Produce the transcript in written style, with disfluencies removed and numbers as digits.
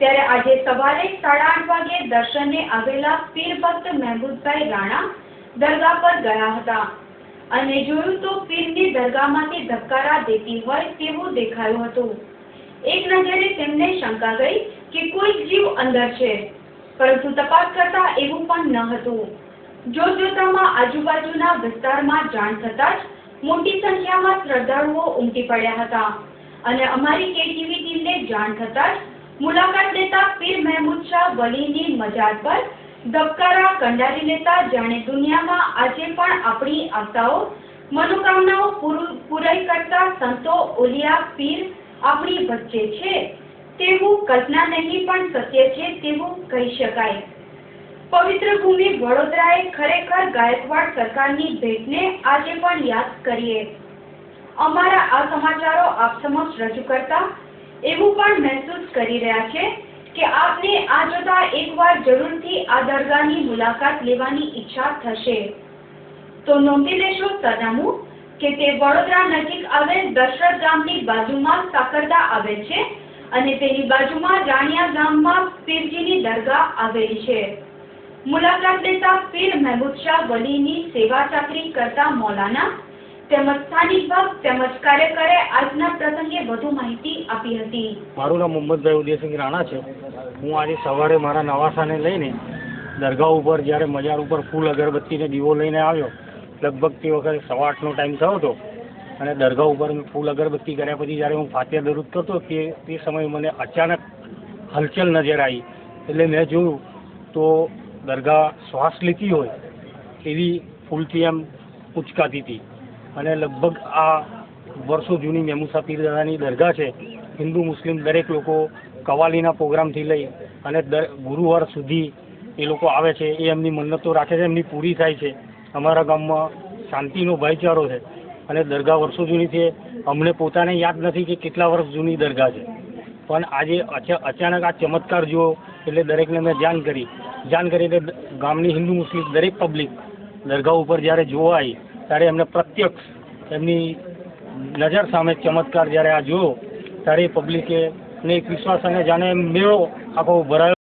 ત્યારે આજે સવારે 8:30 વાગે દર્શને આવેલા પીર ભક્ત મહેબૂબભાઈ રાણા દરગાહ પર ગયા હતા અને જોયું તો પીરની દરગાહમાંથી ધબકારા દેતી હોય તેવું દેખાયું હતું। એક નજરે તેમને શંકા ગઈ કે કોઈ જીવ અંદર છે, પરંતુ તપાસ કરતા એવું પણ ન હતું। જોતજોતામાં આજુબાજુના વિસ્તારમાં જાણ થતાં જ મોટી સંખ્યામાં શ્રદ્ધાળુઓ ઉમટી પડ્યા હતા અને અમારી કેટીવી ટીમને જાણ થતાં જ મુલાકાત લેતા પીર મહેમૂદ શાહ વલીની મજાર પર ધબકારા કંડારી લેતા જાણે દુનિયામાં આજે પણ આપણી આશાઓ મનોકામનાઓ પૂરી કરતા સંતો ઓલિયા પીર આપણી વચ્ચે છે તેવું કલ્પના નહીં પણ સત્ય છે તેવું કહી શકાય। પવિત્ર ભૂમિ વડોદરાએ ખરેખર ગાયકવાડ સરકારની ભેટને આજે પણ યાદ કરીએ। અમારા આ સમાચારો આપ સમક્ષ રજૂ કરતા એવું પણ મહેસૂસ કરી રહ્યા છે કે આપને આ જોતા એકવાર જરૂરથી આ દરગાહની મુલાકાત લેવાની ઈચ્છા થશે। તો નોંધી લેશો સરનામું કે તે વડોદરા નજીક આવેલ દશરથ ગામની બાજુમાં સાકરદા આવેલ છે અને તેની બાજુમાં રાણિયા ગામમાં પીરજીની દરગાહ આવેલી છે। મુલાકાત લેતા પીર મહેબૂબ શાહ વલીની સેવા ચાકરી કરતા મૌલાના તેમજ સ્થાનિક ભક્ત તેમજ કાર્યકરે આજના પ્રસંગે વધુ માહિતી આપી હતી। મારું નામ મોહમ્મદભાઈ ઉદયસિંહ રાણા છે। હું આજે સવારે મારા નવાસાને લઈને દરગાહ ઉપર જ્યારે મજાર ઉપર ફૂલ અગરબત્તીને દીવો લઈને આવ્યો, લગભગ તે વખતે 8:15નો ટાઈમ થયો હતો અને દરગાહ ઉપર ફૂલ અગરબત્તી કર્યા પછી જ્યારે હું ફાતિહા દરૂદ કરતો તે સમયે મને અચાનક હલચલ નજર આવી, એટલે મેં જોયું તો દરગાહ શ્વાસ લેતી હોય એવી ફૂલથી એમ ઉચકાતી હતી અને લગભગ આ વર્ષો જૂની મહેમૂદ શાહ પીર દાદાની દરગાહ છે। હિન્દુ મુસ્લિમ દરેક લોકો કવાલીના પ્રોગ્રામથી લઈ અને ગુરુવાર સુધી એ લોકો આવે છે, એ એમની મન્નતો રાખે છે, એમની પૂરી થાય છે। અમારા ગામમાં શાંતિનો ભાઈચારો છે અને દરગાહ વર્ષો જૂની છે। અમને પોતાને યાદ નથી કે કેટલા વર્ષ જૂની દરગાહ છે, પણ આજે અચાનક આ ચમત્કાર જોયો એટલે દરેકને મેં જાણ કરી એટલે ગામની હિન્દુ મુસ્લિમ દરેક પબ્લિક દરગાહ ઉપર જ્યારે જોવા આવી ત્યારે એમને પ્રત્યક્ષ એમની નજર સામે ચમત્કાર જ્યારે આ જોયો ત્યારે પબ્લિકે એક વિશ્વાસ અને જાણે મેળો આખો ભરાયો।